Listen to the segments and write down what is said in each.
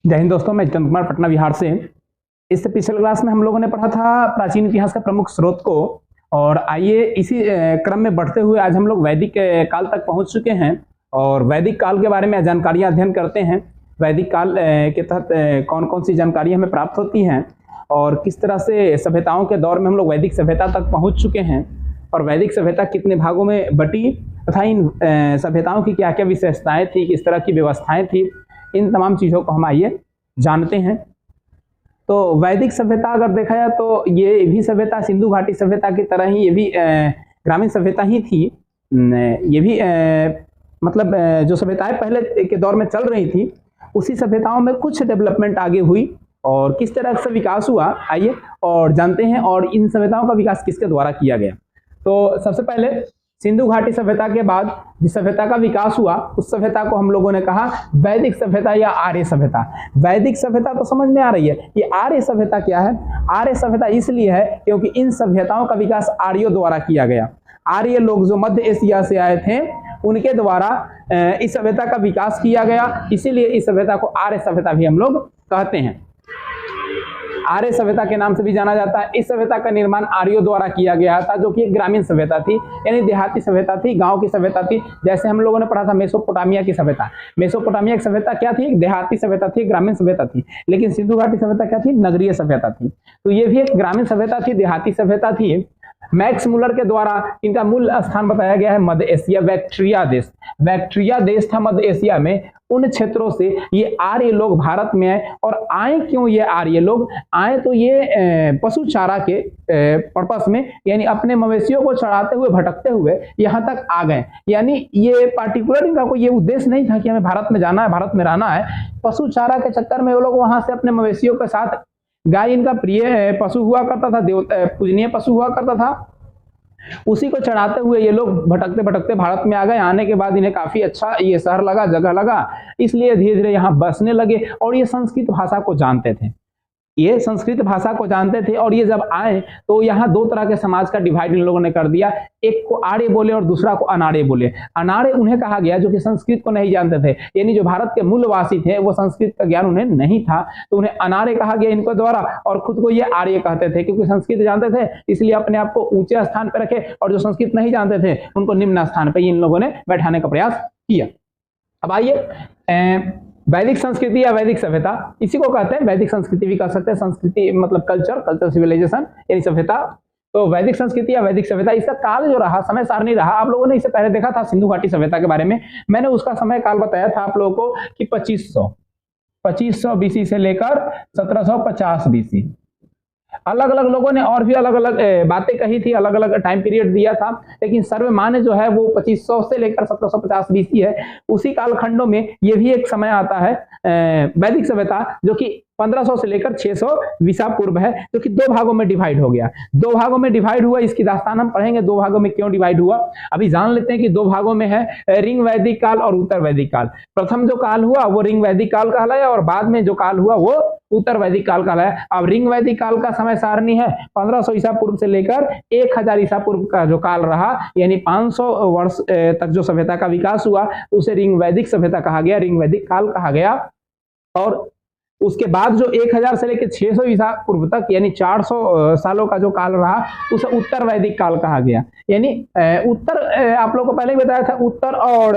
जय हिंद दोस्तों, मैं जितेंद्र कुमार पटना बिहार से। इस पिछले क्लास में हम लोगों ने पढ़ा था प्राचीन इतिहास का प्रमुख स्रोत को, और आइए इसी क्रम में बढ़ते हुए आज हम लोग वैदिक काल तक पहुंच चुके हैं और वैदिक काल के बारे में जानकारियां अध्ययन करते हैं। वैदिक काल के तहत कौन कौन सी जानकारी हमें प्राप्त होती हैं और किस तरह से सभ्यताओं के दौर में हम लोग वैदिक सभ्यता तक पहुँच चुके हैं और वैदिक सभ्यता कितने भागों में बटी तथा इन सभ्यताओं की क्या क्या विशेषताएँ थी, किस तरह की व्यवस्थाएँ थी, इन तमाम चीज़ों को हम आइए जानते हैं। तो वैदिक सभ्यता अगर देखा जाए तो ये भी सभ्यता सिंधु घाटी सभ्यता की तरह ही ये भी ग्रामीण सभ्यता ही थी। ये भी जो सभ्यताएं पहले के दौर में चल रही थी उसी सभ्यताओं में कुछ डेवलपमेंट आगे हुई और किस तरह से विकास हुआ आइए और जानते हैं, और इन सभ्यताओं का विकास किसके द्वारा किया गया। तो सबसे पहले सिंधु घाटी सभ्यता के बाद जिस सभ्यता का विकास हुआ उस सभ्यता को हम लोगों ने कहा वैदिक सभ्यता या आर्य सभ्यता। वैदिक सभ्यता तो समझ में आ रही है, ये आर्य सभ्यता क्या है? आर्य सभ्यता इसलिए है क्योंकि इन सभ्यताओं का विकास आर्यों द्वारा किया गया। आर्य लोग जो मध्य एशिया से आए थे उनके द्वारा इस सभ्यता का विकास किया गया, इसीलिए इस सभ्यता को आर्य सभ्यता भी हम लोग कहते हैं। आर्य सभ्यता के नाम से भी जाना जाता है। इस सभ्यता का निर्माण आर्यों द्वारा किया गया था, जो कि एक ग्रामीण सभ्यता थी, यानी देहाती सभ्यता थी, गांव की सभ्यता थी। जैसे हम लोगों ने पढ़ा था मेसोपोटामिया की सभ्यता। मेसोपोटामिया की सभ्यता क्या थी? एक देहाती सभ्यता थी, ग्रामीण सभ्यता थी। लेकिन सिंधु घाटी सभ्यता क्या थी? नगरीय सभ्यता थी। तो ये भी एक ग्रामीण सभ्यता थी, देहाती सभ्यता थी। मैक्स मुलर के द्वारा इनका मूल स्थान बताया गया है मध्य एशिया, बैक्ट्रिया देश। बैक्ट्रिया देश था मध्य एशिया में। उन क्षेत्रों से ये आर्य लोग भारत में आए, और आए क्यों ये आर्य लोग? आए तो ये पशु चारा के पर्पस में, यानी अपने मवेशियों को चढ़ाते हुए भटकते हुए यहाँ तक आ गए। यानी ये पार्टिकुलर इनका कोई ये उद्देश्य नहीं था कि हमें भारत में जाना है, भारत में रहना है। पशु चारा के चक्कर में वो लोग वहां से अपने मवेशियों के साथ, गाय इनका प्रिय पशु हुआ करता था, पूजनीय पशु हुआ करता था, उसी को चढ़ाते हुए ये लोग भटकते भटकते भारत में आ गए। आने के बाद इन्हें काफी अच्छा ये शहर लगा, जगह लगा, इसलिए धीरे धीरे यहाँ बसने लगे और ये संस्कृत भाषा को जानते थे। ये संस्कृत भाषा को जानते थे और ये जब आए तो यहाँ दो तरह के समाज का डिवाइड इन लोगों ने कर दिया। एक को आर्य बोले और दूसरा को अनार्य बोले। अनार्य उन्हें कहा गया जो कि संस्कृत को नहीं जानते थे, यानी जो भारत के मूलवासी थे वो संस्कृत का ज्ञान उन्हें नहीं था, तो उन्हें अनार्य कहा गया इनको द्वारा, और खुद को ये आर्य कहते थे क्योंकि संस्कृत जानते थे, इसलिए अपने आप को ऊंचे स्थान पर रखे, और जो संस्कृत नहीं जानते थे उनको निम्न स्थान पर इन लोगों ने बैठाने का प्रयास किया। अब आइए वैदिक संस्कृति या वैदिक सभ्यता, इसी को कहते हैं। वैदिक संस्कृति भी कह सकते हैं, संस्कृति मतलब कल्चर सिविलाइजेशन यानी सभ्यता। तो वैदिक संस्कृति या वैदिक सभ्यता, इसका काल जो रहा, समय सारणी रहा, आप लोगों ने इससे पहले देखा था सिंधु घाटी सभ्यता के बारे में। मैंने उसका समय काल बताया था आप लोगों को कि 2500 बीसी से लेकर 1750 बीसी। अलग अलग लोगों ने और भी अलग अलग बातें कही थी, अलग अलग टाइम पीरियड दिया था, लेकिन सर्वमान्य जो है वो 2500 से लेकर 1750 बीसी है। उसी कालखंडों में ये भी एक समय आता है वैदिक सभ्यता, जो कि 1500 से लेकर 600 ईसा पूर्व है, जो कि दो भागों में डिवाइड हो गया। दो भागों में डिवाइड हुआ, इसकी दास्तान हम पढ़ेंगे दो भागों में क्यों डिवाइड हुआ। अभी जान लेते हैं कि दो भागों में है रिंग वैदिक काल और उत्तर वैदिक काल। प्रथम जो काल हुआ वो रिंग वैदिक काल कहलाया और बाद में जो काल हुआ वो उत्तर वैदिक काल कहलाया। अब रिंग वैदिक काल का समय सारणी है 1500 ईसा पूर्व से लेकर 1000 ईसा पूर्व का जो काल रहा, यानी 500 वर्ष तक जो सभ्यता का विकास हुआ उसे रिंग वैदिक सभ्यता कहा गया, रिंग वैदिक काल कहा गया। और उसके बाद जो 1000 से लेकर 600 ईसा पूर्व तक, यानी 400 सालों का जो काल रहा उसे उत्तर वैदिक काल कहा गया। यानी उत्तर, आप लोगों को पहले ही बताया था उत्तर, और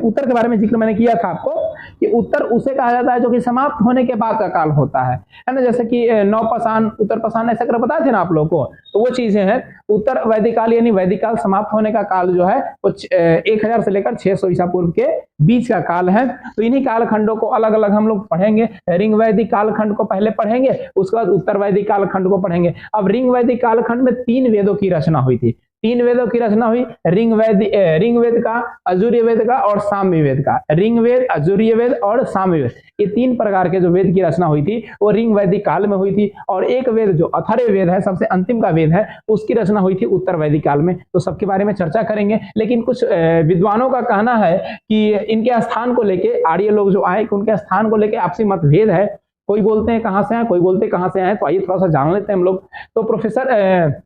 उत्तर के बारे में जिक्र मैंने किया था आपको कि उत्तर उसे कहा जाता है जो कि समाप्त होने के बाद का काल होता है ना, जैसे कि नवपाषाण, उत्तर पाषाण, ऐसा कर बताए थे ना आप लोगों को, तो वो चीजें हैं। उत्तर वैदिक काल यानी वैदिक काल समाप्त होने का काल जो है वो 1000 से लेकर 600 ईसा पूर्व के बीच का काल है। तो इन्हीं कालखंडों को अलग अलग हम लोग पढ़ेंगे। रिंग वैदिक कालखंड को पहले पढ़ेंगे, उसके बाद उत्तर वैदिक कालखंड को पढ़ेंगे। अब रिंग वैदिक कालखंड में 3 वेदों की रचना हुई थी। 3 वेदों की रचना हुई, ऋग वेद का, यजुर्वेद वेद का और सामवेद वेद का। ऋग वेद, यजुर्वेद वेद और सामवेद वेद, ये 3 प्रकार के जो वेद की रचना हुई थी वो रिंग वैदिक काल में हुई थी। और एक वेद जो अथर्व वेद है, सबसे अंतिम का वेद है, उसकी रचना हुई थी उत्तर वैदिक काल में। तो सबके बारे में चर्चा करेंगे, लेकिन कुछ विद्वानों का कहना है कि इनके स्थान को लेके, आर्य लोग जो आए उनके स्थान को लेके आपसी मतभेद है। कोई बोलते हैं कहां से आए, कोई बोलते हैं कहां से आए। तो आइए थोड़ा सा जान लेते हैं हम लोग। तो प्रोफेसर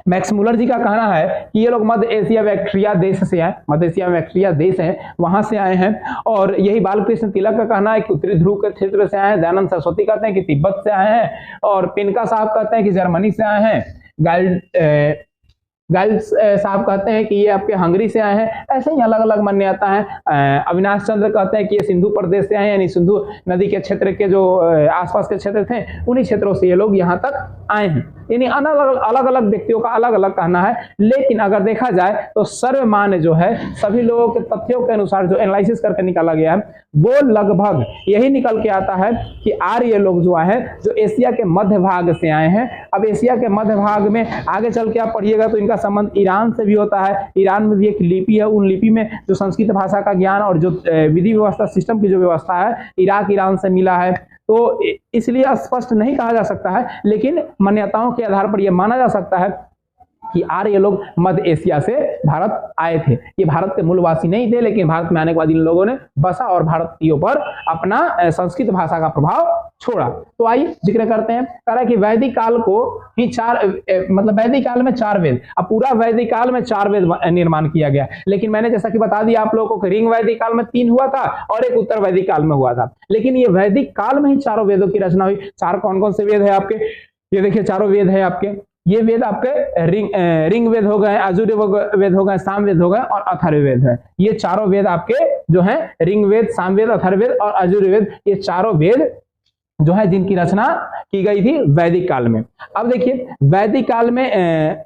मैक्स मुलर जी का कहना है कि ये लोग मध्य एशिया बैक्ट्रिया देश से आए, मध्य एशिया बैक्ट्रिया देश है वहां से आए हैं। और यही बालकृष्ण तिलक का कहना है कि उत्तरी ध्रुव के क्षेत्र से आए हैं। दयानंद सरस्वती कहते हैं कि तिब्बत से आए हैं। और पिनका साहब कहते हैं कि जर्मनी से आए हैं। गाइल्स साहब कहते हैं कि ये आपके हंगरी से आए हैं। ऐसे ही अलग अलग मान्यता है। अविनाश चंद्र कहते हैं कि ये सिंधु प्रदेश से आए हैं, यानी सिंधु नदी के क्षेत्र के जो आसपास के क्षेत्र थे उन्हीं क्षेत्रों से ये लोग यहाँ तक आए हैं। यानी अलग अलग व्यक्तियों का अलग अलग कहना है। लेकिन अगर देखा जाए तो सर्वमान्य जो है सभी लोगों के तथ्यों के अनुसार जो एनालिसिस करके निकाला गया है वो लगभग यही निकल के आता है कि आर्य लोग जो आए हैं जो एशिया के मध्य भाग से आए हैं। अब एशिया के मध्य भाग में आगे चल के आप पढ़िएगा तो इनका संबंध ईरान से भी होता है। ईरान में भी एक लिपि है, उन लिपि में जो संस्कृत भाषा का ज्ञान और जो विधि व्यवस्था सिस्टम की जो व्यवस्था है इराक ईरान से मिला है। तो इसलिए स्पष्ट नहीं कहा जा सकता है, लेकिन मान्यताओं के आधार पर यह माना जा सकता है कि आर्य लोग मध्य एशिया से भारत आए थे। ये भारत के मूलवासी नहीं थे, लेकिन भारत में आने के बाद इन लोगों ने बसा और भारतीयों पर अपना संस्कृत भाषा का प्रभाव छोड़ा। तो आइए जिक्र करते हैं। कह रहा है कि वैदिक काल को ही वैदिक काल में 4 वेद, अब पूरा वैदिक काल में 4 वेद निर्माण किया गया। लेकिन मैंने जैसा कि बता दिया आप लोगों को, ऋग वैदिक काल में 3 हुआ था और एक उत्तर वैदिक काल में हुआ था। लेकिन ये वैदिक काल में ही 4 वेदों की रचना हुई। 4 कौन कौन से वेद है आपके? ये देखिए 4 वेद है आपके। ये वेद आपके ऋग वेद हो गए, यजुर्वेद वेद हो गए, सामवेद हो गए और अथर्ववेद है। ये चारों वेद आपके जो हैं ऋग वेद, सामवेद, अथर्ववेद और यजुर्वेद, ये चारों वेद जो है जिनकी रचना की गई थी वैदिक काल में। अब देखिए वैदिक काल में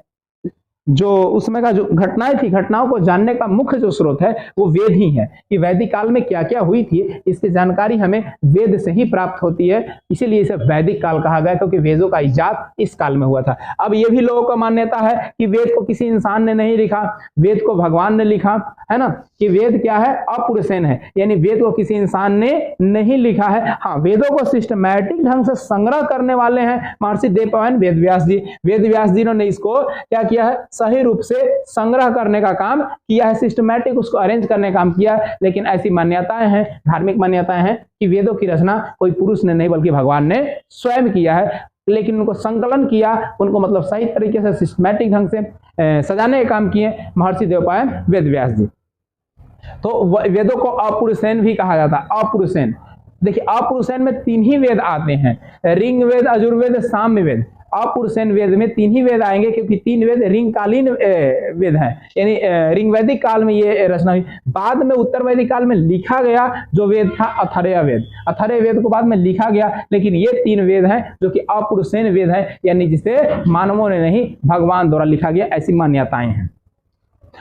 जो उसमें का जो घटनाएं थी, घटनाओं को जानने का मुख्य जो स्रोत है वो वेद ही है कि वैदिक काल में क्या क्या हुई थी। इसकी जानकारी हमें वेद से ही प्राप्त होती है, इसीलिए इसे वैदिक काल कहा गया, क्योंकि वेदों का इजाद इस काल में हुआ था। अब ये भी लोगों का मान्यता है कि वेद को किसी इंसान ने नहीं लिखा, वेद को भगवान ने लिखा, है ना, कि वेद क्या है? अपुरुषेन है, यानी वेद को किसी इंसान ने नहीं लिखा है। हाँ, वेदों को सिस्टमैटिक ढंग से संग्रह करने वाले हैं महर्षि देवपायन वेद व्यास जी। वेद व्यास जी ने इसको क्या किया है? सही रूप से संग्रह करने का काम किया है, सिस्टमैटिक उसको अरेंज करने का काम किया है। लेकिन ऐसी मान्यताएं हैं, धार्मिक मान्यताएं हैं कि वेदों की रचना कोई पुरुष ने नहीं बल्कि भगवान ने स्वयं किया है। लेकिन उनको संकलन किया, उनको मतलब सही तरीके से सिस्टमैटिक ढंग से सजाने का काम किए महर्षि देवपायन वेद व्यास जी। तो वेदों को अपुरुषेन भी कहा जाता है। अपुरुषेन, देखिए अपुरुषेन में 3 ही वेद आते हैं, ऋग वेद, यजुर्वेद, सामवेद। अपुरुषेन वेद में 3 ही वेद आएंगे, क्योंकि 3 वेद ऋगकालीन वेद हैं, यानी ऋग वैदिक काल में ये रचना हुई। बाद में उत्तर वैदिक काल में लिखा गया जो वेद था अथर्व वेद। अथर्व वेद को बाद में लिखा गया, लेकिन ये 3 वेद हैं जो कि अपुरुषेन वेद हैं, यानी जिसे मानवों ने नहीं भगवान द्वारा लिखा गया, ऐसी मान्यताएं हैं।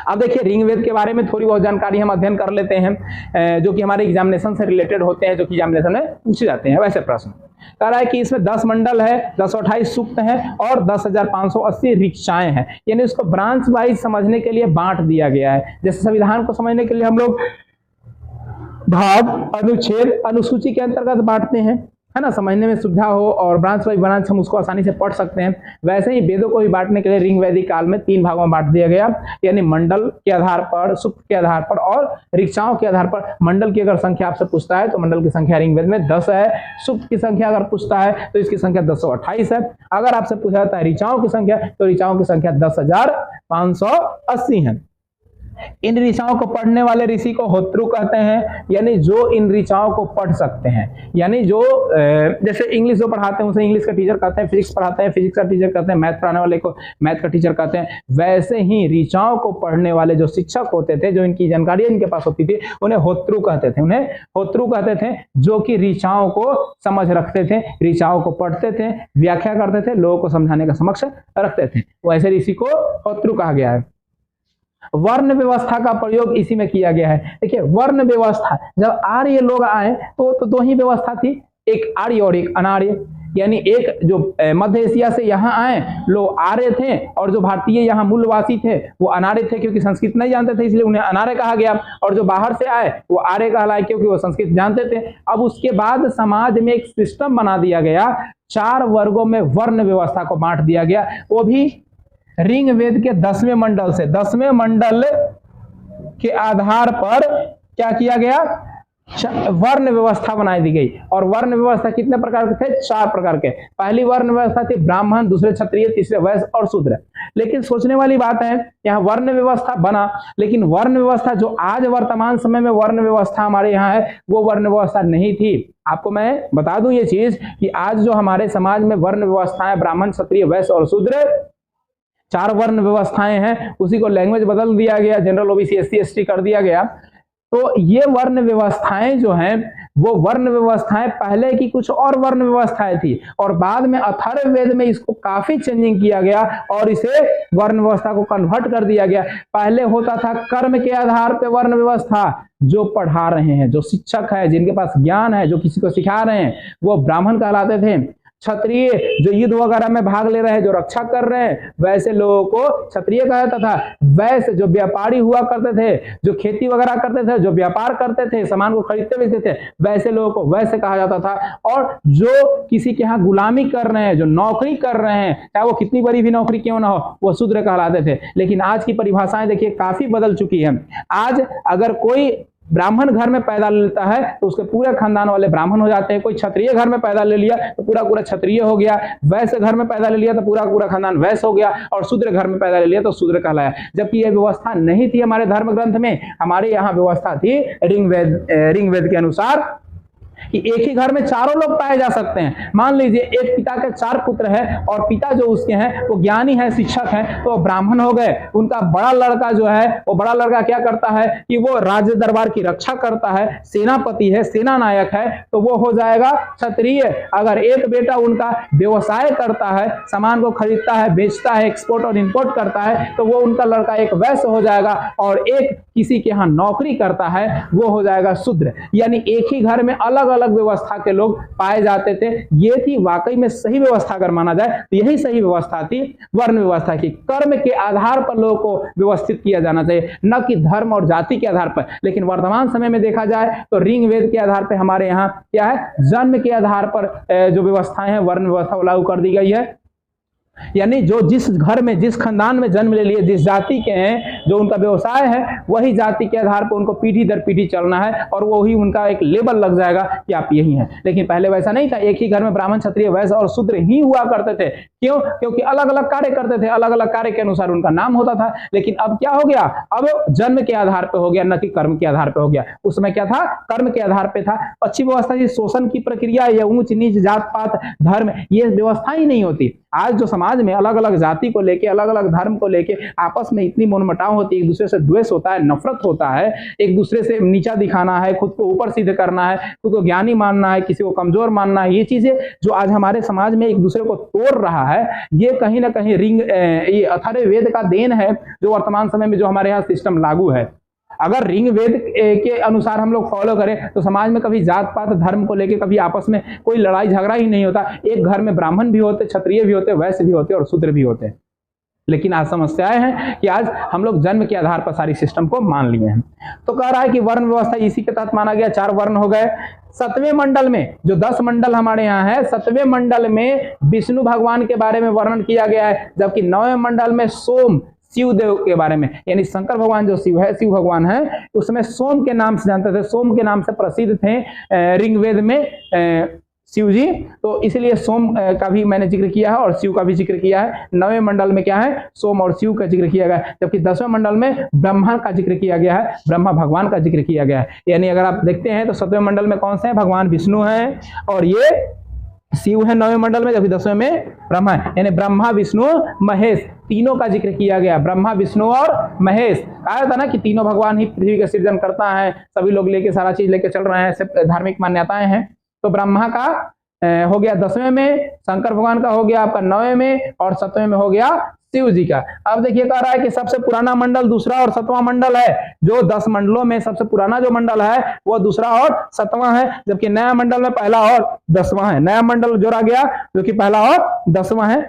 अब देखिए ऋग्वेद के बारे में थोड़ी बहुत जानकारी हम अध्ययन कर लेते हैं, जो कि हमारे एग्जामिनेशन से रिलेटेड होते हैं, जो कि एग्जामिनेशन में पूछे जाते हैं। वैसे प्रश्न कह रहा है कि इसमें 10 मंडल है, 1028 सूक्त हैं और 10,580 ऋचाएं हैं, यानी उसको ब्रांच वाइज समझने के लिए बांट दिया गया है। जैसे संविधान को समझने के लिए हम लोग भाग, अनुच्छेद, अनुसूची के अंतर्गत बांटते हैं, है ना, समझने में सुविधा हो और ब्रांच वाइज ब्रांच हम उसको आसानी से पढ़ सकते हैं। वैसे ही वेदों को भी बांटने के लिए ऋग वैदिक काल में 3 भागों में बांट दिया गया, यानी मंडल के आधार पर, सूक्त के आधार पर और ऋचाओं के आधार पर। मंडल की अगर संख्या आपसे पूछता है तो मंडल की संख्या ऋग्वेद में 10 है। सूक्त की संख्या अगर पूछता है तो इसकी संख्या 1028 है। अगर आपसे पूछा जाता है ऋचाओं की संख्या तो ऋचाओं की संख्या 10,580 है। इन ऋचाओं को पढ़ने वाले ऋषि को होत्रु कहते हैं, यानी जो इन ऋचाओं को पढ़ सकते हैं, यानी जो जैसे इंग्लिश जो पढ़ाते हैं उसे इंग्लिश का टीचर कहते हैं, फिजिक्स पढ़ाते हैं फिजिक्स का टीचर कहते हैं, मैथ पढ़ाने वाले को मैथ का टीचर कहते हैं। वैसे ही ऋचाओं को पढ़ने वाले जो शिक्षक होते थे, जो इनकी जानकारी इनके पास होती थी, उन्हें होत्रु कहते थे। उन्हें होत्रु कहते थे जो कि ऋचाओं को समझ रखते थे, ऋचाओं को पढ़ते थे, व्याख्या करते थे, लोगों को समझाने का समक्ष रखते थे। वैसे ऋषि को होत्रु कहा गया है। वर्ण व्यवस्था का प्रयोग इसी में किया गया है। देखिए वर्ण व्यवस्था, जब आर्य लोग आए तो 2 ही व्यवस्था थी, एक आर्य और एक अनार्य। यानी एक जो मध्य एशिया से यहाँ आए लोग आर्य थे और जो भारतीय यहाँ मूलवासी थे वो अनार्य थे, क्योंकि संस्कृत नहीं जानते थे इसलिए उन्हें अनार्य कहा गया। और जो बाहर से आए वो आर्य कहलाए, क्योंकि वो संस्कृत जानते थे। अब उसके बाद समाज में एक सिस्टम बना दिया गया, 4 वर्गों में वर्ण व्यवस्था को बांट दिया गया। वो भी ऋग्वेद के 10वें मंडल से, 10वें मंडल के आधार पर क्या किया गया वर्ण व्यवस्था बनाई दी गई। और वर्ण व्यवस्था कितने प्रकार के थे? 4 प्रकार के। पहली वर्ण व्यवस्था थी ब्राह्मण, दूसरे क्षत्रिय, तीसरे वैश्य और शूद्र। लेकिन सोचने वाली बात है, यहाँ वर्ण व्यवस्था बना, लेकिन वर्ण व्यवस्था जो आज वर्तमान समय में वर्ण व्यवस्था हमारे यहाँ है, वो वर्ण व्यवस्था नहीं थी। आपको मैं बता दूं ये चीज कि आज जो हमारे समाज में वर्ण व्यवस्थाएं, ब्राह्मण, क्षत्रिय, वैश्य और शूद्र, 4 वर्ण व्यवस्थाएं हैं, उसी को लैंग्वेज बदल दिया गया, जनरल, ओबीसी, एससी, एसटी कर दिया गया। तो ये वर्ण व्यवस्थाएं जो हैं, वो वर्ण व्यवस्थाएं पहले की कुछ और वर्ण व्यवस्थाएं थी, और बाद में अथर्ववेद में इसको काफी चेंजिंग किया गया और इसे वर्ण व्यवस्था को कन्वर्ट कर दिया गया। पहले होता था कर्म के आधार पे वर्ण व्यवस्था, जो पढ़ा रहे हैं, जो शिक्षक है, जिनके पास ज्ञान है, जो किसी को सिखा रहे हैं, वो ब्राह्मण कहलाते थे। क्षत्रिय जो युद्ध वगैरह में भाग ले रहे हैं, जो रक्षा कर रहे हैं, वैसे लोगों को क्षत्रिय कहा जाता था। वैश्य जो व्यापारी हुआ करते थे, जो खेती वगैरह करते थे, जो व्यापार करते थे, सामान को खरीदते बेचते थे, वैसे लोगों को वैश्य कहा जाता था। और जो किसी के यहाँ गुलामी कर रहे हैं, जो नौकरी कर रहे हैं, चाहे वो कितनी बड़ी भी नौकरी क्यों ना हो, वो शूद्र कहलाते थे। लेकिन आज की परिभाषाएं देखिए काफी बदल चुकी है। आज अगर कोई ब्राह्मण घर में पैदा लेता है तो उसके पूरे खानदान वाले ब्राह्मण हो जाते हैं। कोई क्षत्रिय घर में पैदा ले लिया तो पूरा पूरा क्षत्रिय हो गया, वैश्य घर में पैदा ले लिया तो पूरा पूरा खानदान वैश्य हो गया, और शूद्र घर में पैदा ले लिया तो शूद्र कहलाया। जबकि यह व्यवस्था नहीं थी हमारे धर्म ग्रंथ में। हमारे यहाँ व्यवस्था थी ऋग्वेद के अनुसार कि एक ही घर में चारों लोग पाए जा सकते हैं। मान लीजिए एक पिता के 4 पुत्र हैं, और पिता जो उसके हैं वो ज्ञानी है, शिक्षक हैं, तो ब्राह्मण हो गए। उनका बड़ा लड़का जो है, वो बड़ा लड़का क्या करता है कि वो राज्य दरबार की रक्षा करता है, सेनापति है, सेना नायक है, तो वो हो जाएगा क्षत्रिय। अगर एक बेटा उनका व्यवसाय करता है, सामान को खरीदता है, बेचता है, एक्सपोर्ट और इंपोर्ट करता है, तो वो उनका लड़का एक वैश्य हो जाएगा। और एक किसी के यहाँ नौकरी करता है, वो हो जाएगा शूद्र। यानी एक ही घर में अलग अलग व्यवस्था के लोग पाए जाते थे। ये थी वाकई में सही व्यवस्था। अगर माना जाए तो यही सही व्यवस्था थी वर्ण व्यवस्था की। कर्म के आधार पर लोगों को व्यवस्थित किया जाना चाहिए, न कि धर्म और जाति के आधार पर। लेकिन वर्तमान समय में देखा जाए तो ऋग्वेद के आधार पर हमारे यहाँ क्या है, जन्म के आधार पर जो व्यवस्थाएं हैं, वर्ण व्यवस्था लागू कर दी गई है। यानी जो जिस घर में, जिस खानदान में जन्म ले लिए, जिस जाति के हैं, जो उनका व्यवसाय है, वही जाति के आधार पर उनको पीढ़ी दर पीढ़ी चलना है, और वही उनका एक लेबल लग जाएगा कि आप यही हैं। लेकिन पहले वैसा नहीं था। एक ही घर में ब्राह्मण, क्षत्रिय, वैश्य और शूद्र ही हुआ करते थे। क्यों? क्योंकि अलग अलग कार्य करते थे, अलग अलग कार्य के अनुसार उनका नाम होता था। लेकिन अब क्या हो गया, अब जन्म के आधार पर हो गया, न कि कर्म के आधार पर हो गया। उस समय क्या था, कर्म के आधार पर था। अच्छी व्यवस्था की शोषण की प्रक्रिया या ऊंच नीच, जात पात, धर्म, ये व्यवस्था ही नहीं होती। आज जो समाज में अलग अलग जाति को लेके, अलग अलग धर्म को लेके आपस में इतनी मनमुटाव होती है, एक दूसरे से द्वेष होता है, नफरत होता है, एक दूसरे से नीचा दिखाना है, खुद को ऊपर सिद्ध करना है, खुद को ज्ञानी मानना है, किसी को कमजोर मानना है, ये चीजें जो आज हमारे समाज में एक दूसरे को तोड़ रहा है, ये कहीं ना कहीं ये अथर्ववेद का देन है, जो वर्तमान समय में जो हमारे यहाँ सिस्टम लागू है। अगर ऋग्वेद के अनुसार हम लोग फॉलो करें तो समाज में कभी जात पात, धर्म को लेके कभी आपस में कोई लड़ाई झगड़ा ही नहीं होता। एक घर में ब्राह्मण भी होते, क्षत्रिय भी होते, वैश्य भी होते और शूद्र भी होते। लेकिन आज समस्याएं हैं कि आज हम लोग जन्म के आधार पर सारी सिस्टम को मान लिए हैं। तो कह रहा है कि वर्ण व्यवस्था इसी के तहत माना गया। 4 वर्ण हो गए। 7वें मंडल में, जो 10 मंडल हमारे यहाँ है, 7वें मंडल में विष्णु भगवान के बारे में वर्णन किया गया है, जबकि 9वें मंडल में सोम, शिव देव के बारे में, यानी शंकर भगवान जो शिव है, शिव भगवान है, उसमें सोम के नाम से जानते थे, सोम के नाम से प्रसिद्ध थे ऋग्वेद में शिव जी। तो इसलिए सोम का भी मैंने जिक्र किया है और शिव का भी जिक्र किया है। 9वें मंडल में क्या है, सोम और शिव का जिक्र किया गया है। जबकि 10वें मंडल में ब्रह्मा का जिक्र किया गया है, ब्रह्मा भगवान का जिक्र किया गया है। यानी अगर आप देखते हैं तो 7वें मंडल में कौन से हैं, भगवान विष्णु हैं और ये शिव है 9वें मंडल में, जबकि 10वें में ब्रह्मा है। यानी ब्रह्मा, विष्णु, महेश, तीनों का जिक्र किया गया। ब्रह्मा, विष्णु और महेश। कहा था ना कि तीनों भगवान ही पृथ्वी का सृजन करता है, सभी लोग लेके सारा चीज लेके चल रहे हैं, सब धार्मिक मान्यताएं हैं। तो ब्रह्मा का हो गया 10वें में, शंकर भगवान का हो गया आपका 9वें में, और 7वें में हो गया शिव जी का। अब देखिए कह रहा है कि सबसे पुराना मंडल दूसरा और 7वां मंडल है। जो 10 मंडलों में सबसे पुराना जो मंडल है वो दूसरा और 7वां है, जबकि नया मंडल में पहला और 10वां है। नया मंडल जोड़ा गया जो कि पहला और 10वां है,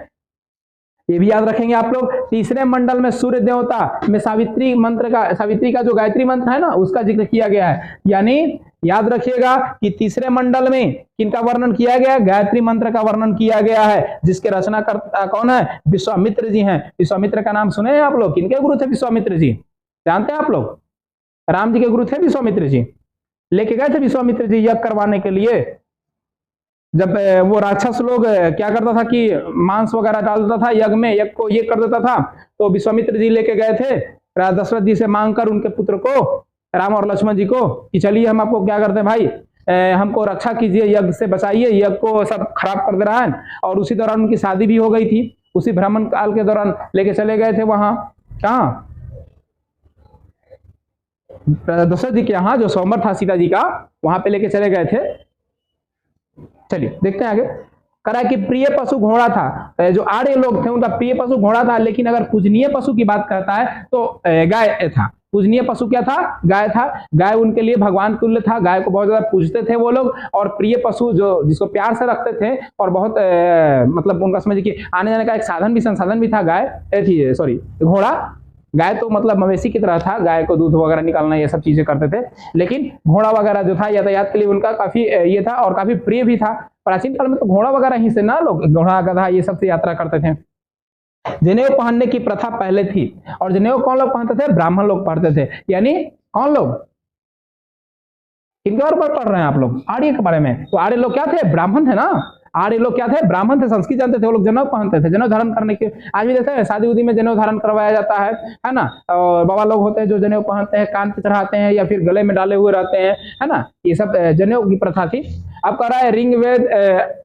ये भी याद रखेंगे आप लोग। तीसरे मंडल में सूर्य देवता में सावित्री का जो गायत्री मंत्र है ना, उसका जिक्र किया गया है। यानी याद रखिएगा कि तीसरे मंडल में किनका वर्णन किया गया, गायत्री मंत्र का वर्णन किया गया है, जिसके रचनाकर्ता कौन है, विश्वामित्र जी हैं। विश्वामित्र का नाम सुने हैं आप लोग? किनके गुरु थे विश्वामित्र जी, जानते हैं आप लोग? राम जी के गुरु थे विश्वामित्र जी। लेके गए थे विश्वामित्र जी यज्ञ करवाने के लिए। जब वो राक्षस लोग क्या करता था कि मांस वगैरह डाल देता था यज्ञ में, यज्ञ को ये कर देता था, तो विश्वामित्र जी लेके गए थे राजा दशरथ जी से मांग कर उनके पुत्र को, राम और लक्ष्मण जी को, कि चलिए हम आपको क्या करते हैं भाई, हमको रक्षा कीजिए, यज्ञ से बचाइए, यज्ञ को सब खराब कर दे रहा है। और उसी दौरान उनकी शादी भी हो गई थी, उसी भ्रमण काल के दौरान लेके चले गए थे वहां, कहाँ, दशरथ जी के यहाँ जो स्वयंवर था सीता जी का, वहां पे लेके चले गए थे। चलिए देखते हैं आगे। करा कि प्रिय पशु घोड़ा था, जो आर्य लोग थे उनका प्रिय पशु घोड़ा था, लेकिन अगर पूजनीय पशु की बात करता है तो गाय था। पूजनीय पशु क्या था? गाय था। गाय उनके लिए भगवान तुल्य था, गाय को बहुत ज्यादा पूजते थे वो लोग। और प्रिय पशु जो जिसको प्यार से रखते थे और बहुत मतलब उनका समझिए कि आने जाने का एक साधन भी, संसाधन भी था गाय थी, सॉरी घोड़ा। गाय तो मतलब मवेशी की तरह था, गाय को दूध वगैरह निकालना ये सब चीजें करते थे, लेकिन घोड़ा वगैरह जो था यातायात के लिए उनका काफी ये था और काफी प्रिय भी था। प्राचीन काल में तो घोड़ा वगैरह ही से ना लोग घोड़ा गधा ये सब से यात्रा करते थे। जनेऊ पहनने की प्रथा पहले थी, और जनेऊ कौन लोग पहनते थे? ब्राह्मण लोग पहनते थे। यानी कौन लोग, किनके बारे में पढ़ रहे हैं आप लोग? आर्य के बारे में। तो आर्य लोग क्या थे? ब्राह्मण थे ना। आर्य लोग क्या थे? ब्राह्मण थे, संस्कृत जानते थे, वो लोग जनेऊ पहनते थे। जनेऊ धारण करने के आज भी देखते हैं शादी उदी में जनेऊ धारण करवाया जाता है ना। और बाबा लोग होते हैं जो जनेऊ पहनते हैं, कान पे चढ़ाते हैं या फिर गले में डाले हुए रहते हैं, है ना। ये सब जनेऊ की प्रथा थी। अब कह रहा है ऋग वेद,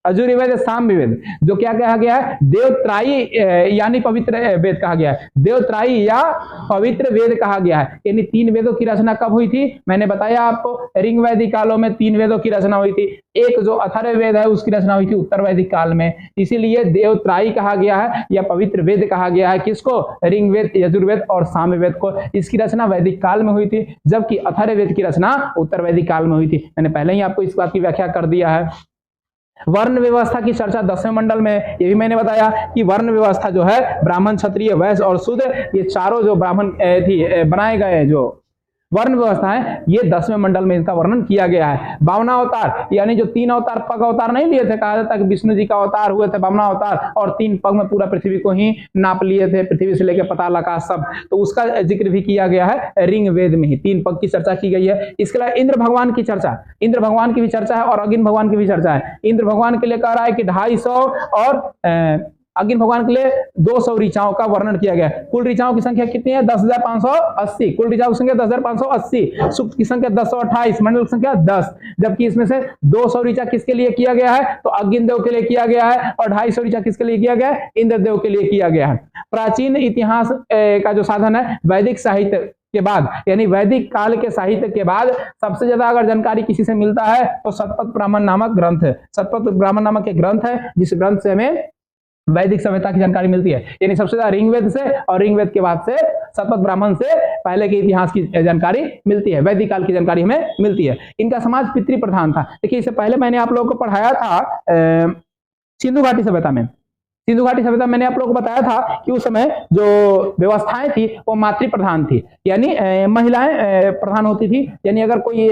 यजुर्वेद, सामवेद, जो क्या कहा गया है? देवत्रायी यानी पवित्र वेद कहा गया है। देवत्रायी या पवित्र वेद कहा गया है। यानी 3 वेदों की रचना कब हुई थी? मैंने बताया आपको, ऋग वैदिक कालों में 3 वेदों की रचना हुई थी। एक जो अथर्ववेद है उसकी रचना हुई थी उत्तर वैदिक काल में, इसीलिए देवत्रायी कहा गया है या पवित्र वेद कहा गया है। किसको? ऋग्वेद, यजुर्वेद और सामवेद को। इसकी रचना वैदिक काल में हुई थी, जबकि अथर्ववेद की रचना उत्तर वैदिक काल में हुई थी। मैंने पहले ही आपको इस बात की व्याख्या कर दिया है। वर्ण व्यवस्था की चर्चा 10वें मंडल में, ये भी मैंने बताया कि वर्ण व्यवस्था जो है ब्राह्मण, क्षत्रिय, वैश्य और शूद्र, ये चारों जो ब्राह्मण थी बनाए गए जो वर्ण व्यवस्था है, ये 10वें मंडल में इनका वर्णन किया गया है। वामनावतार यानी जो 3 अवतार, पग अवतार नहीं लिए थे, कहा जाता है कि विष्णु जी का अवतार हुए थे वामनावतार, और 3 पग में पूरा पृथ्वी को ही नाप लिए थे, पृथ्वी से लेकर पाताल आकाश सब। तो उसका जिक्र भी किया गया है ऋग वेद में ही, 3 पग की चर्चा की गई है। इसके अलावा इंद्र भगवान की चर्चा, इंद्र भगवान की भी चर्चा है और अग्नि भगवान की भी चर्चा है। इंद्र भगवान के लिए कह रहा है कि 250 और अग्नि भगवान के लिए 200 ऋचाओं का वर्णन किया गया है। कुल ऋचाओं की संख्या कितनी है? 10,580। कुल ऋचाओं की संख्या 10,580। सूक्त की संख्या 1028, मंडल की संख्या 10। जबकि इसमें से 200 ऋचा किसके लिए किया गया है? तो अग्नि देव के लिए किया गया है, और 250 ऋचा किसके लिए किया गया है? इंद्र देव के लिए किया गया है। प्राचीन इतिहास का जो साधन है वैदिक साहित्य के बाद, यानी वैदिक काल के साहित्य के बाद सबसे ज्यादा अगर जानकारी किसी से मिलता है तो शतपथ ब्राह्मण नामक ग्रंथ है। शतपथ ब्राह्मण नामक एक ग्रंथ है, जिस ग्रंथ से हमें वैदिक सभ्यता की जानकारी मिलती है। यानी सबसे ज्यादा ऋग्वेद से, और ऋग्वेद के बाद से शतपथ ब्राह्मण से पहले के इतिहास की जानकारी मिलती है, वैदिक काल की जानकारी हमें मिलती है। इनका समाज पितृ प्रधान था। देखिए इससे पहले मैंने आप लोगों को पढ़ाया था सिंधु घाटी सभ्यता में। सिंधु घाटी सभ्यता मैंने आप लोगों को बताया था कि उस समय जो व्यवस्थाएं थी वो मातृ प्रधान थी, यानी महिलाएं प्रधान होती थी। यानी अगर कोई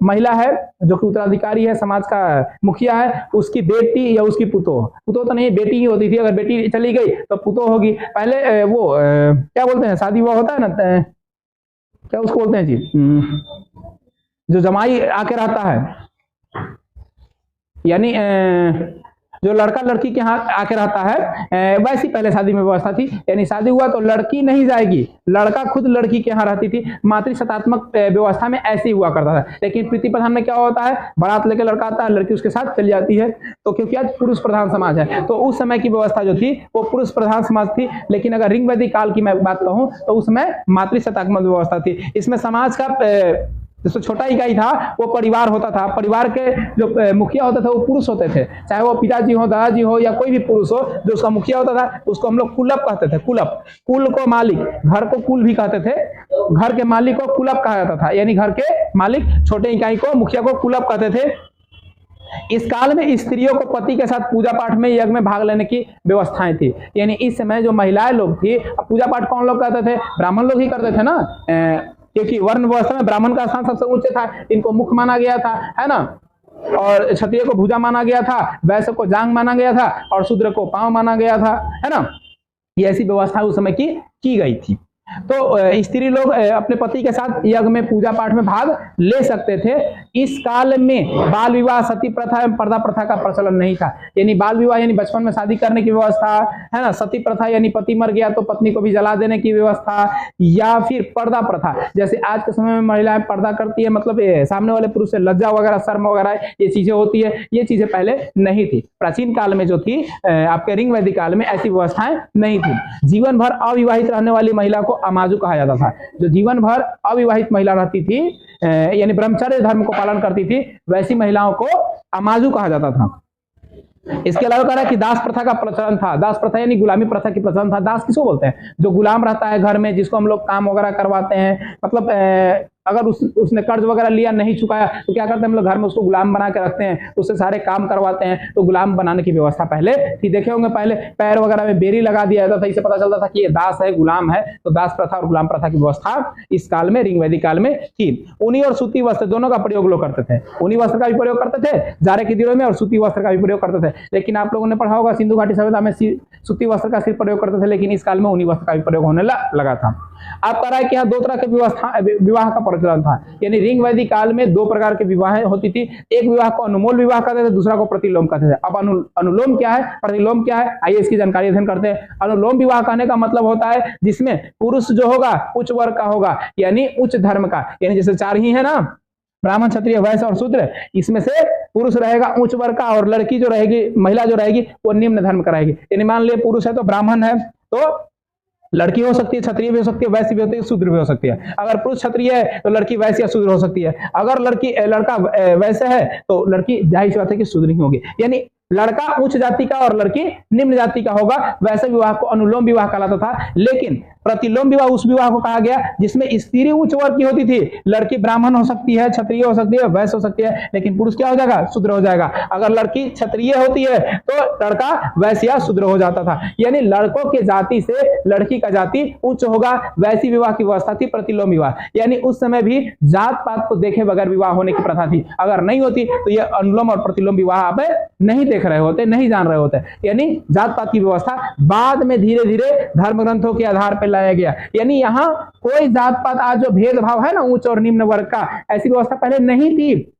महिला है जो कि उत्तराधिकारी है, समाज का मुखिया है, उसकी बेटी या उसकी पुतोह, पुतोह तो नहीं बेटी ही होती थी, अगर बेटी चली गई तो पुतोह होगी। पहले वो क्या बोलते हैं, शादी विवाह होता है ना, क्या उसको बोलते हैं जी, जो जमाई आके रहता है, यानी जो लड़का लड़की के यहाँ आके रहता है, वैसी पहले शादी में व्यवस्था थी। यानी शादी हुआ तो लड़की नहीं जाएगी, लड़का खुद लड़की के यहाँ रहती थी। मातृशतात्मक व्यवस्था में ऐसे ही हुआ करता था। लेकिन प्रीति प्रधान में क्या होता है, बारात लेकर लड़का आता है, लड़की उसके साथ चली जाती है। तो क्योंकि आज पुरुष प्रधान समाज है, तो उस समय की व्यवस्था जो थी वो पुरुष प्रधान समाज थी। लेकिन अगर ऋग वैदिक काल की मैं बात कहूँ तो उसमें मातृशतात्मक व्यवस्था थी। इसमें समाज का जो छोटा इकाई था वो परिवार होता था। परिवार के जो मुखिया होते थे वो पुरुष होते थे, चाहे वो पिताजी हो, दादाजी हो, या कोई भी पुरुष हो, जो उसका मुखिया होता था उसको हम लोग कुलप कहते थे। कुलप, कुल को मालिक, घर को कुल भी कहते थे, घर के मालिक को कुलप कहा जाता था। यानी घर के मालिक, छोटे इकाई को, मुखिया को कुलप कहते थे। इस काल में स्त्रियों को पति के साथ पूजा पाठ में, यज्ञ में भाग लेने की व्यवस्थाएं थी। यानी इस समय जो महिलाएं लोग थी, पूजा पाठ कौन लोग करते थे? ब्राह्मण लोग ही करते थे ना, क्योंकि वर्ण व्यवस्था में ब्राह्मण का स्थान सबसे ऊंचे था, इनको मुख माना गया था, है ना। और क्षत्रिय को भुजा माना गया था, वैश्य को जांग माना गया था, और शूद्र को पांव माना गया था, है ना। ये ऐसी व्यवस्था उस समय की गई थी। तो स्त्री लोग अपने पति के साथ यज्ञ में, पूजा पाठ में भाग ले सकते थे। इस काल में बाल विवाह, सती प्रथा एवं पर्दा प्रथा का प्रचलन नहीं था। यानी बाल विवाह यानी बचपन में शादी करने की व्यवस्था है ना, सती प्रथा यानी पति मर गया तो पत्नी को भी जला देने की व्यवस्था, या फिर पर्दा प्रथा जैसे आज के समय में महिलाएं पर्दा करती है, मतलब सामने वाले पुरुष से लज्जा वगैरह, शर्म वगैरह ये चीजें होती है, ये चीजें पहले नहीं थी। प्राचीन काल में जो थी, आपके ऋग वैदिक काल में ऐसी व्यवस्थाएं नहीं थी। जीवन भर अविवाहित रहने वाली महिला को अमाजु कहा जाता था। जो जीवन भर अविवाहित महिला रहती थी, यानी ब्रह्मचर्य धर्म को पालन करती थी, वैसी महिलाओं को अमाजु कहा जाता था। इसके अलावा कह रहा है कि दास प्रथा का प्रचलन था। दास प्रथा यानी गुलामी प्रथा की प्रचलन था। दास किसको बोलते हैं? जो गुलाम रहता है घर में, जिसको हम लोग काम वगैरह करवाते हैं, मतलब अगर उसने कर्ज वगैरह लिया, नहीं चुकाया, तो क्या करते हैं हम लोग घर में उसको गुलाम बना के रखते हैं, उससे सारे काम करवाते हैं। तो गुलाम बनाने की व्यवस्था पहले थी। देखे होंगे पहले पैर वगैरह में बेरी लगा दिया जाता था, इससे पता चलता था कि ये दास है, गुलाम है। तो दास प्रथा और गुलाम प्रथा की व्यवस्था इस काल में, ऋग वैदिक काल में थी। ऊनी और सूती वस्त्र दोनों का प्रयोग लोग करते थे। ऊनी वस्त्र का भी प्रयोग करते थे जाड़े के दिनों में, और सूती वस्त्र का भी प्रयोग करते थे। लेकिन आप लोगों ने पढ़ा होगा सिंधु घाटी सभ्यता में सूती वस्त्र का सिर्फ प्रयोग करते थे, लेकिन इस काल में ऊनी वस्त्र का भी प्रयोग होने लगा था। आप कह रहा है कि यहाँ दो तरह के विवाह का प्रचलन था। यानी ऋग वैदिक काल में दो प्रकार के विवाह होती थी। एक विवाह को अनुमोल विवाह कहते थे, दूसरा को प्रतिलोम कहते थे। अब अनुलोम क्या है, प्रतिलोम क्या है, आइए इसकी जानकारी अध्ययन करते हैं। अनुलोम विवाह कहने का मतलब होता है जिसमें पुरुष जो होगा उच्च वर्ग का होगा, यानी उच्च धर्म का। यानी जैसे चार ही है ना, ब्राह्मण, क्षत्रिय, वैश्य और शूद्र, इसमें से पुरुष रहेगा उच्च वर्ग का, और लड़की जो रहेगी, महिला जो रहेगी, वो निम्न धर्म का रहेगी। यानी मान लिया पुरुष है तो ब्राह्मण है, तो लड़की हो सकती है, क्षत्रिय भी हो सकती है, वैश्य भी होती है, शूद्र भी हो सकती है। अगर पुरुष क्षत्रिय है तो लड़की वैश्य या शूद्र हो सकती है। अगर लड़का वैश्य है तो लड़की जाहिर सी बात है कि शूद्र ही होगी। यानी लड़का उच्च जाति का और लड़की निम्न जाति का होगा। वैसे विवाह को अनुलोम विवाह कहलाता था। लेकिन प्रतिलोम विवाह उस विवाह को कहा गया जिसमें स्त्री उच्च वर्ग की होती थी, लड़की ब्राह्मण हो सकती है, क्षत्रिय हो सकती है, वैश्य हो सकती है, लेकिन पुरुष क्या हो जाएगा, शूद्र हो जाएगा। अगर लड़की क्षत्रिय होती है तो लड़का वैश्य या शूद्र हो जाता था। यानी लड़कों के जाति से लड़की का जाति उच्च होगा। वैसी विवाह की व्यवस्था थी प्रतिलोम विवाह। यानी उस समय भी जात पात को देखे बगैर विवाह होने की प्रथा थी। अगर नहीं होती तो ये अनुलोम और प्रतिलोम विवाह आप नहीं देख रहे होते, नहीं जान रहे होते। यानी जात पात की व्यवस्था बाद में धीरे धीरे धर्म ग्रंथों के आधार पर लाया गया। यानी यहाँ कोई जात पात, आज जो भेदभाव है ना उच्च और निम्न वर्ग का, ऐसी व्यवस्था पहले नहीं थी।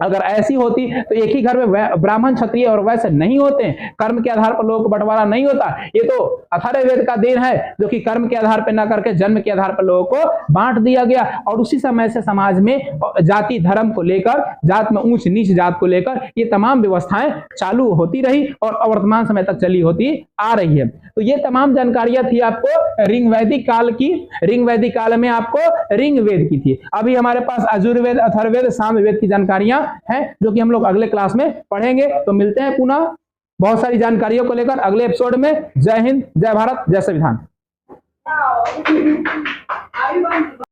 अगर ऐसी होती तो एक ही घर में ब्राह्मण, क्षत्रिय और वैश्य नहीं होते, कर्म के आधार पर लोगों को बंटवारा नहीं होता। ये तो अथर्ववेद का देन है, जो कि कर्म के आधार पर ना करके जन्म के आधार पर लोगों को बांट दिया गया। और उसी समय से समाज में जाति धर्म को लेकर, जात में ऊंच नीच जात को लेकर ये तमाम व्यवस्थाएं चालू होती रही और वर्तमान समय तक चली होती आ रही है। तो ये तमाम जानकारियां थी आपको ऋग वैदिक काल की। ऋग वैदिक काल में आपको ऋग वेद की थी। अभी हमारे पास यजुर्वेद, अथर्ववेद, सामवेद की जानकारियां हैं, जो कि हम लोग अगले क्लास में पढ़ेंगे। तो मिलते हैं पुनः बहुत सारी जानकारियों को लेकर अगले एपिसोड में। जय हिंद, जय भारत, जय संविधान।